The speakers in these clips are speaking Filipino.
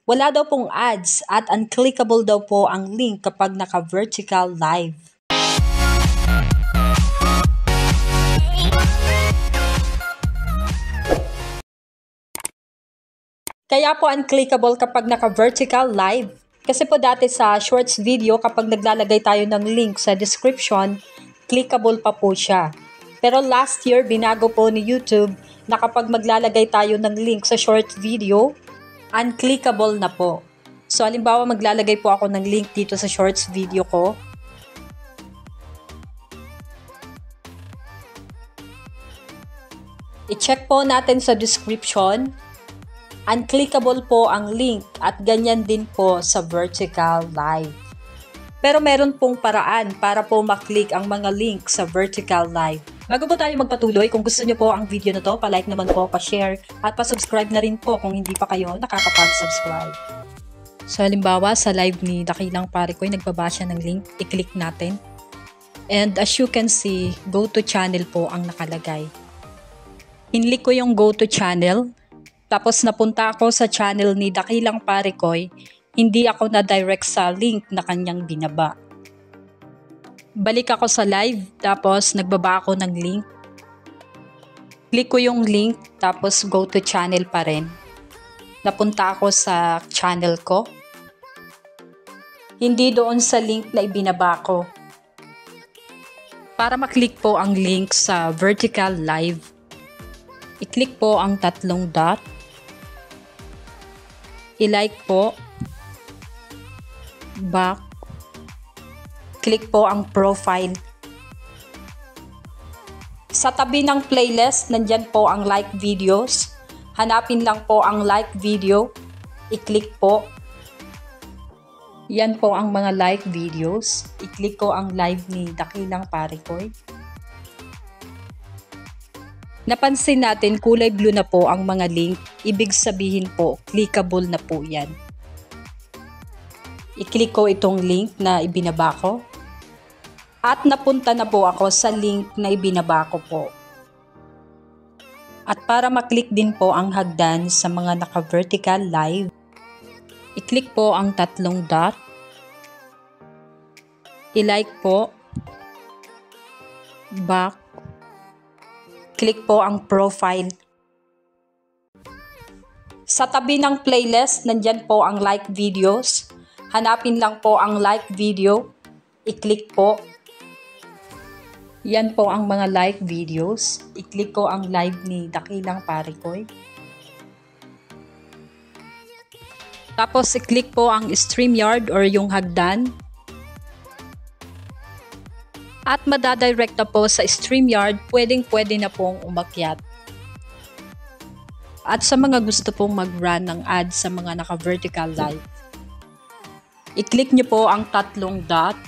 Wala daw pong ads at unclickable daw po ang link kapag naka-vertical live. Kaya po unclickable kapag naka-vertical live. Kasi po dati sa shorts video kapag naglalagay tayo ng link sa description, clickable pa po siya. Pero last year, binago po ni YouTube na kapag maglalagay tayo ng link sa short video, unclickable na po. So, halimbawa maglalagay po ako ng link dito sa shorts video ko. I-check po natin sa description. Unclickable po ang link at ganyan din po sa vertical live. Pero meron pong paraan para po maklik ang mga link sa vertical live. Bago po tayo magpatuloy, kung gusto nyo po ang video na to, palike naman po, pa-share, at pa-subscribe na rin po kung hindi pa kayo nakakapag-subscribe. So halimbawa sa live ni Dakilang Pare Koy, nagbaba siya ng link, i-click natin. And as you can see, go to channel po ang nakalagay. Pinlik ko yung go to channel, tapos napunta ako sa channel ni Dakilang Pare Koy, hindi ako na-direct sa link na kanyang binaba. Balik ako sa live, tapos nagbaba ako ng link. Click ko yung link, tapos go to channel pa rin. Napunta ako sa channel ko. Hindi doon sa link na ibinaba ko. Para maklik po ang link sa vertical live, i-click po ang tatlong dot. I-like po. Back. Click po ang profile. Sa tabi ng playlist, nandyan po ang like videos. Hanapin lang po ang like video. I-click po. Yan po ang mga like videos. I-click ko ang live ni Dakilang Pare Koy. Napansin natin kulay blue na po ang mga link. Ibig sabihin po, clickable na po yan. I-click ko itong link na ibinaba ko. At napunta na po ako sa link na ibinaba ko po. At para maklik din po ang hagdan sa mga naka-vertical live, i-click po ang tatlong dot. I-like po. Back. Click po ang profile. Sa tabi ng playlist, nandyan po ang like videos. Hanapin lang po ang like video. I-click po. Yan po ang mga like videos. I-click ko ang live ni Dakilang Pare Koy. Tapos i-click po ang StreamYard or yung hagdan. At madadirect na po sa StreamYard, pwedeng-pwede na pong umakyat. At sa mga gusto pong mag-run ng ads sa mga naka-vertical live, i-click nyo po ang tatlong dot.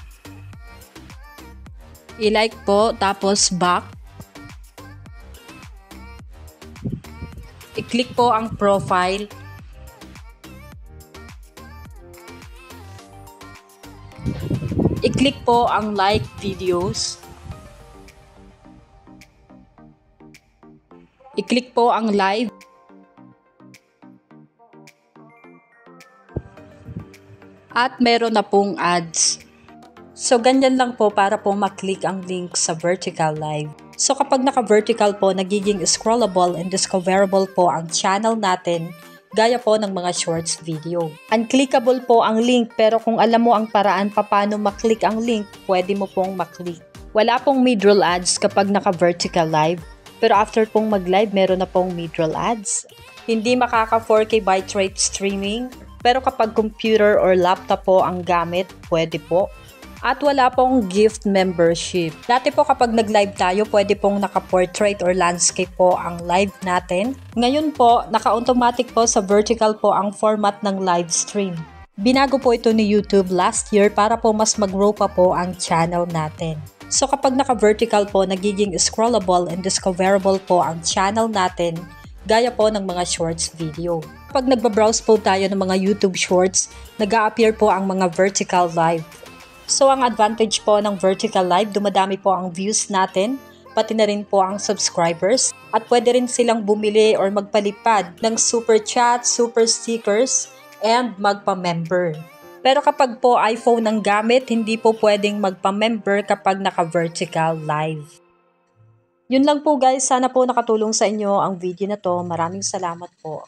I-like po, tapos back. I-click po ang profile. I-click po ang like videos. I-click po ang live. At meron na pong ads. So, ganyan lang po para po maklik ang link sa vertical live. So, kapag naka-vertical po, nagiging scrollable and discoverable po ang channel natin, gaya po ng mga shorts video. Unclickable po ang link, pero kung alam mo ang paraan paano maklik ang link, pwede mo pong maklik. Wala pong mid-roll ads kapag naka-vertical live, pero after pong mag-live, meron na pong mid-roll ads. Hindi makaka 4K bitrate streaming, pero kapag computer or laptop po ang gamit, pwede po. At wala pong gift membership. Dati po kapag nag-live tayo, pwede pong naka-portrait or landscape po ang live natin. Ngayon po, naka-automatic po sa vertical po ang format ng live stream. Binago po ito ni YouTube last year para po mas mag-grow pa po ang channel natin. So kapag naka-vertical po, nagiging scrollable and discoverable po ang channel natin, gaya po ng mga shorts video. Kapag nagbabrowse po tayo ng mga YouTube shorts, nag-a-appear po ang mga vertical live. So, ang advantage po ng vertical live, dumadami po ang views natin, pati na rin po ang subscribers, at pwede rin silang bumili or magpalipad ng super chat, super stickers, and magpa-member. Pero kapag po iPhone ang gamit, hindi po pwedeng magpa-member kapag naka-vertical live. Yun lang po guys, sana po nakatulong sa inyo ang video na to. Maraming salamat po.